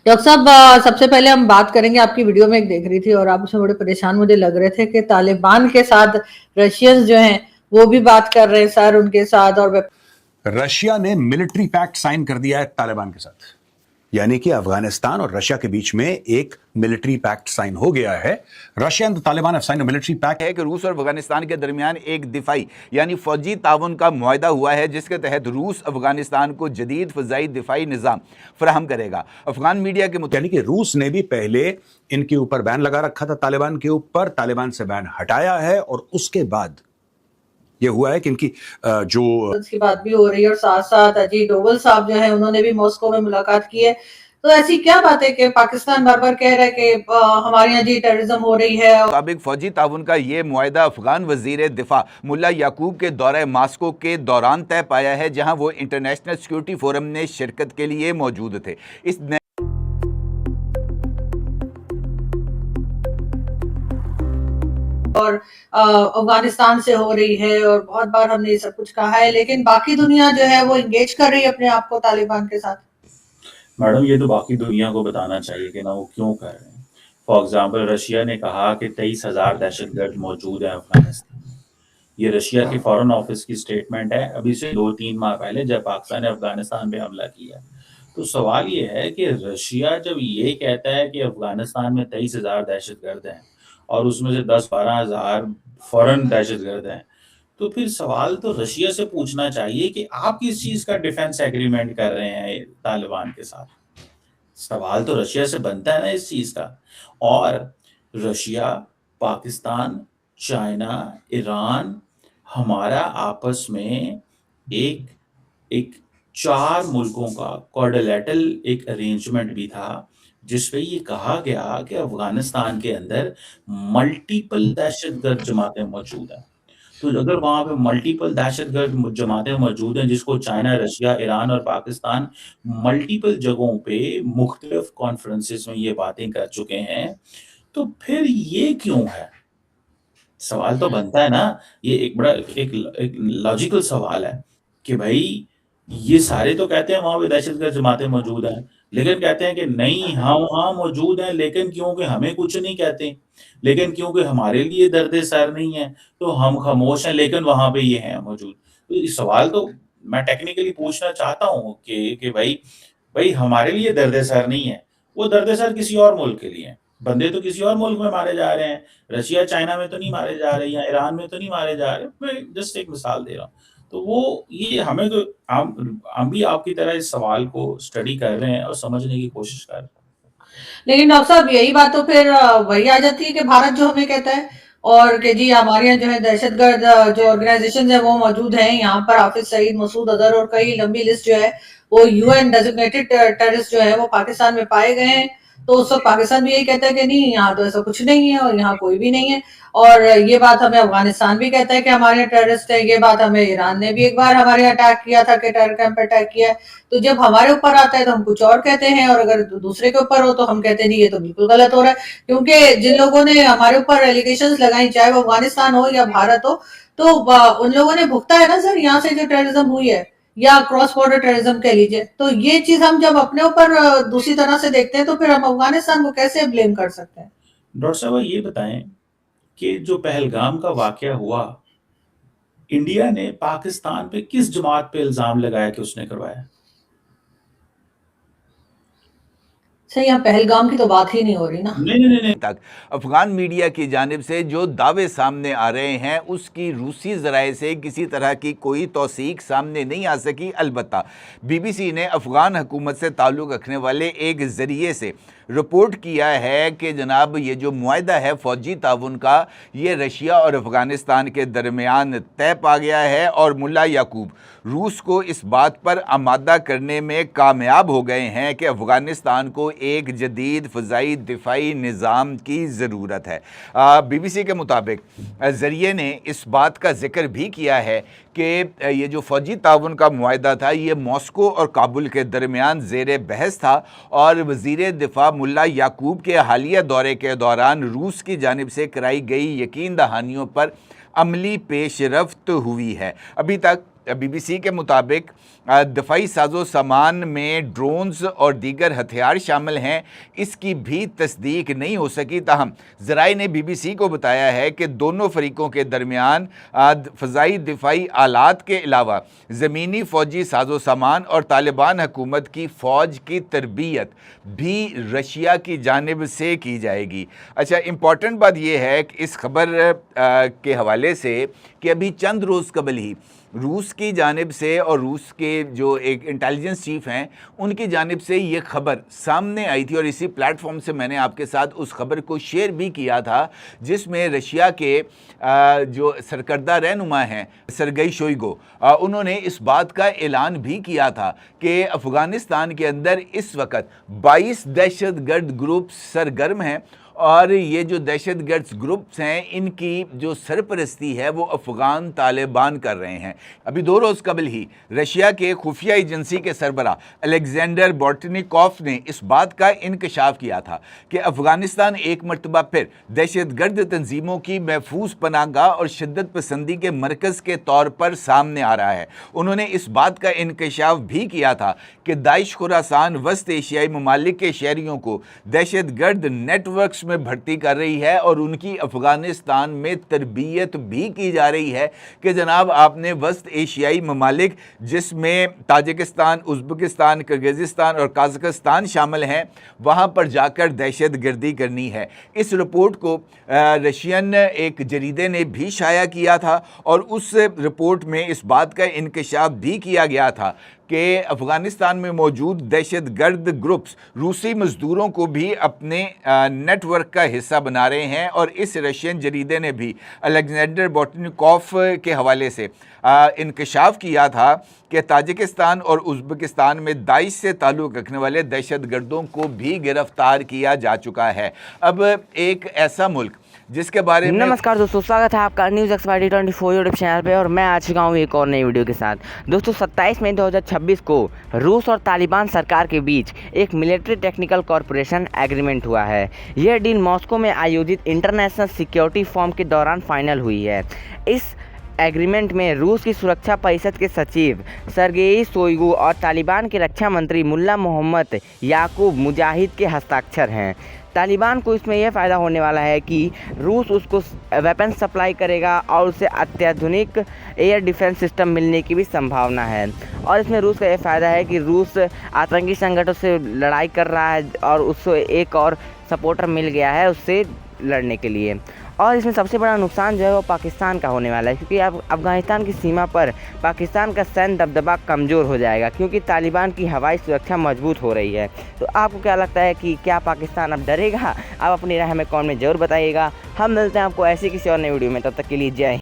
Doctor साहब, सबसे पहले हम बात करेंगे, आपकी वीडियो में एक देख रही थी और आप उसमें बड़े परेशान मुझे लग रहे थे कि तालिबान के साथ रशियंस जो हैं वो भी बात कर रहे हैं सर उनके साथ। और रशिया ने मिलिट्री पैक्ट साइन कर दिया है तालिबान के साथ, यानी कि अफगानिस्तान और रशिया के बीच में एक मिलिट्री पैक्ट साइन हो गया है। Russia and Taliban have signed a military pact है कि रूस और अफगानिस्तान के दरमियान एक दिफाई यानी फौजी ताउन का मुआहदा हुआ है, जिसके तहत रूस अफगानिस्तान को जदीद फ़ज़ाई दिफाई निज़ाम फराहम करेगा। अफगान मीडिया के यानी कि रूस ने भी पहले इनके ऊपर बैन लगा रखा था, तालिबान के ऊपर, तालिबान से बैन हटाया है और उसके बाद ये हुआ है कि इनकी जो उसकी बात भी हो रही है और साथ साथ अजीत डोवल साहब जो है उन्होंने भी मॉस्को में मुलाकात की है। तो ऐसी क्या बात है कि पाकिस्तान बार बार कह रहा है कि हमारे यहाँ जी टेररिज्म हो रही है। मुताबिक फौजी ताउन का ये मुआहदा अफगान वजीर दिफा मुल्ला याकूब के दौरे मास्को के दौरान तय पाया है, जहां वो इंटरनेशनल सिक्योरिटी फोरम में शिरकत के लिए मौजूद थे। इस और अफगानिस्तान से हो रही है और बहुत बार हमने ये सब कुछ कहा है, लेकिन बाकी दुनिया जो है वो इंगेज कर रही है अपने आप को तालिबान के साथ। मैडम, ये तो बाकी दुनिया को बताना चाहिए कि ना वो क्यों कर रहे हैं। फॉर एग्जाम्पल, रशिया ने कहा कि 23,000 दहशतगर्द मौजूद हैं अफगानिस्तान में। ये रशिया के फॉरेन ऑफिस की स्टेटमेंट है अभी से 2-3 माह पहले, जब पाकिस्तान ने अफगानिस्तान पे हमला किया। तो सवाल ये है कि रशिया जब ये कहता है कि अफगानिस्तान में 23,000 दहशतगर्द हैं और उसमें से 10-12 हज़ार फॉरेन दहशतगर्द हैं, तो फिर सवाल तो रशिया से पूछना चाहिए कि आप किस चीज का डिफेंस एग्रीमेंट कर रहे हैं तालिबान के साथ। सवाल तो रशिया से बनता है ना इस चीज का। और रशिया, पाकिस्तान, चाइना, ईरान, हमारा आपस में एक एक 4 मुल्कों का क्वाड्रिलेटरल एक अरेंजमेंट भी था, जिसपे ये कहा गया कि अफगानिस्तान के अंदर मल्टीपल दहशतगर्द जमातें मौजूद हैं। तो अगर वहाँ पे मल्टीपल दहशतगर्द जमातें मौजूद हैं, जिसको चाइना, रशिया, ईरान और पाकिस्तान मल्टीपल जगहों पे मुख्तलिफ कॉन्फ्रेंसेस में ये बातें कर चुके हैं, तो फिर ये क्यों है? सवाल तो बनता है ना। ये एक बड़ा एक लॉजिकल सवाल है कि भाई ये सारे तो कहते हैं वहाँ पे दहशतगर्द जमातें मौजूद हैं, लेकिन कहते हैं कि नहीं, हम वहाँ मौजूद हैं, लेकिन क्योंकि हमें कुछ नहीं कहते, लेकिन क्योंकि हमारे लिए दर्द सर नहीं है तो हम खामोश हैं, लेकिन वहाँ पे ये हैं मौजूद। तो ये सवाल तो मैं टेक्निकली पूछना चाहता हूँ कि भाई हमारे लिए दर्द सर नहीं है, वो दर्द सर किसी और मुल्क के लिए है। बंदे तो किसी और मुल्क में मारे जा रहे हैं, रशिया चाइना में तो नहीं मारे जा रहे, या ईरान में तो नहीं मारे जा रहे। मैं जस्ट एक मिसाल दे रहा हूँ। तो वो ये हमें तो हम भी आपकी तरह इस सवाल को स्टडी कर रहे हैं और समझने की कोशिश कर रहे हैं। लेकिन डॉक्टर साहब, यही बात तो फिर वही आ जाती है कि भारत जो हमें कहता है और कि जी हमारे यहाँ जो है दहशतगर्द जो ऑर्गेनाइजेशन है वो मौजूद हैं, यहाँ पर हाफिज सईद, मसूद अजहर और कई लंबी लिस्ट जो है वो यूएन डेजिग्नेटेड टेररिस्ट जो है वो पाकिस्तान में पाए गए हैं। तो उस वक्त पाकिस्तान भी यही कहता है कि नहीं, यहाँ तो ऐसा कुछ नहीं है और यहाँ कोई भी नहीं है। और ये बात हमें अफगानिस्तान भी कहता है कि हमारे यहाँ टेररिस्ट है। ये बात हमें ईरान ने भी एक बार हमारे यहाँ अटैक किया था कि टेरर कैंप अटैक किया है। तो जब हमारे ऊपर आता है तो हम कुछ और कहते हैं, और अगर दूसरे के ऊपर हो तो हम कहते हैं नहीं, ये तो बिल्कुल गलत हो रहा है। क्योंकि जिन लोगों ने हमारे ऊपर एलिगेशंस लगाई, चाहे वो अफगानिस्तान हो या भारत हो, तो उन लोगों ने भुगता है ना सर, यहाँ से जो टेररिज्म हुई है या क्रॉस बॉर्डर टेररिज्म कह लीजिए। तो ये चीज हम जब अपने ऊपर दूसरी तरह से देखते हैं तो फिर हम अफगानिस्तान को कैसे ब्लेम कर सकते हैं? डॉक्टर साहब, ये बताएं कि जो पहलगाम का वाकया हुआ, इंडिया ने पाकिस्तान पे किस जमात पे इल्जाम लगाया कि उसने करवाया? सर, यहाँ पहलगाम की तो बात ही नहीं हो रही ना। नहीं। तक अफगान मीडिया की जानिब से जो दावे सामने आ रहे हैं उसकी रूसी ज़राए से किसी तरह की कोई तौसीक सामने नहीं आ सकी। अलबत्ता BBC ने अफगान हुकूमत से ताल्लुक़ रखने वाले एक ज़रिए से रिपोर्ट किया है कि जनाब ये जो मुआहदा है फ़ौजी ताउन का, ये रशिया और अफ़गानिस्तान के दरमियान तय पा गया है और मुल्ला याकूब रूस को इस बात पर आमादा करने में कामयाब हो गए हैं कि अफ़गानिस्तान को एक जदीद फ़ज़ाई दिफाई निज़ाम की ज़रूरत है। BBC के मुताबिक ज़रिए ने इस बात का ज़िक्र भी किया है कि ये जो फ़ौजी ताउन का मुआहदा था ये मॉस्को और काबुल के दरमियान ज़ेर बहस था और वज़ीर दिफा मुल्ला याकूब के हालिया दौरे के दौरान रूस की जानिब से कराई गई यकीन दहानियों पर अमली पेशरफ्त हुई है। अभी तक BBC के मुताबिक दफाई साजो सामान में ड्रोन्स और दीगर हथियार शामिल हैं, इसकी भी तस्दीक नहीं हो सकी। ताहम ज़राए ने BBC को बताया है कि दोनों फरीकों के दरमियान फ़ज़ाई दिफाई आलात के अलावा ज़मीनी फ़ौजी साजो सामान और तालिबान हुकूमत की फ़ौज की तरबियत भी रशिया की जानिब से की जाएगी। अच्छा, इम्पॉर्टेंट बात यह है कि इस खबर के हवाले से कि अभी चंद रोज़ कबल ही रूस की जानिब से और रूस के जो एक इंटेलिजेंस चीफ हैं उनकी जानिब से ये खबर सामने आई थी, और इसी प्लेटफॉर्म से मैंने आपके साथ उस खबर को शेयर भी किया था, जिसमें रशिया के जो सरकर्दा रहनुमा हैं सरगेई शोइगु, उन्होंने इस बात का ऐलान भी किया था कि अफ़गानिस्तान के अंदर इस वक्त 22 दहशतगर्द ग्रुप सरगर्म हैं, और ये जो दहशतगर्द ग्रुप्स हैं इनकी जो सरपरस्ती है वो अफ़गान तालिबान कर रहे हैं। अभी 2 रोज़ कबल ही रशिया के खुफिया एजेंसी के सरबरा अलेक्जेंडर बोर्टनिकॉफ ने इस बात का इंकशाफ किया था कि अफ़गानिस्तान एक मरतबा फिर दहशतगर्द तंजीमों की महफूज पनाहगाह और शिद्दत पसंदी के मरकज़ के तौर पर सामने आ रहा है। उन्होंने इस बात का इंकशाफ भी किया था कि दाइश खुरासान वस्त एशियाई ममालिक के शहरियों को दहशतगर्द नेटवर्क्स में भर्ती कर रही है और उनकी अफ़गानिस्तान में तरबियत भी की जा रही है कि जनाब आपने वस्त एशियाई ममालिक जिसमें ताजिकिस्तान, उज़्बेकिस्तान, किर्गिज़स्तान और काज़ाकिस्तान शामिल हैं, वहाँ पर जाकर दहशत गर्दी करनी है। इस रिपोर्ट को रशियन एक जरीदे ने भी शाया किया था, और उस रिपोर्ट में इस बात का इंकशाफ भी किया गया था कि अफ़गानिस्तान में मौजूद दहशतगर्द ग्रुप्स रूसी मज़दूरों को भी अपने नेटवर्क का हिस्सा बना रहे हैं। और इस रशियन जरीदे ने भी अलेक्जेंडर बोर्टनिकॉफ के हवाले से इंकशाफ किया था कि ताजिकिस्तान और उज़्बेकिस्तान में दाइश से ताल्लुक़ रखने वाले दहशतगर्दों को भी गिरफ़्तार किया जा चुका है। अब एक ऐसा मुल्क जिसके बारे में नमस्कार दोस्तों, स्वागत है आपका न्यूज़ एक्सपर्ट 24 यूट्यूब चैनल पे, और मैं आ चुका हूँ एक और नई वीडियो के साथ। दोस्तों 27 मई 2026 को रूस और तालिबान सरकार के बीच एक मिलिट्री टेक्निकल कॉरपोरेशन एग्रीमेंट हुआ है। यह डील मॉस्को में आयोजित इंटरनेशनल सिक्योरिटी फोरम के दौरान फाइनल हुई है। इस एग्रीमेंट में रूस की सुरक्षा परिषद के सचिव सरगेई शोइगु और तालिबान के रक्षा मंत्री मुल्ला मोहम्मद याकूब मुजाहिद के हस्ताक्षर हैं। तालिबान को इसमें यह फ़ायदा होने वाला है कि रूस उसको वेपन सप्लाई करेगा और उसे अत्याधुनिक एयर डिफेंस सिस्टम मिलने की भी संभावना है। और इसमें रूस का यह फ़ायदा है कि रूस आतंकी संगठनों से लड़ाई कर रहा है और उसको एक और सपोर्टर मिल गया है उससे लड़ने के लिए। और इसमें सबसे बड़ा नुकसान जो है वो पाकिस्तान का होने वाला है, क्योंकि अब अफ़गानिस्तान की सीमा पर पाकिस्तान का सैन्य दबदबा कमज़ोर हो जाएगा, क्योंकि तालिबान की हवाई सुरक्षा मजबूत हो रही है। तो आपको क्या लगता है कि क्या पाकिस्तान अब डरेगा? आप अपनी राय हमें कमेंट में ज़रूर बताइएगा। हम मिलते हैं आपको ऐसी किसी और नई वीडियो में, तब तक के लिए जय हिंद।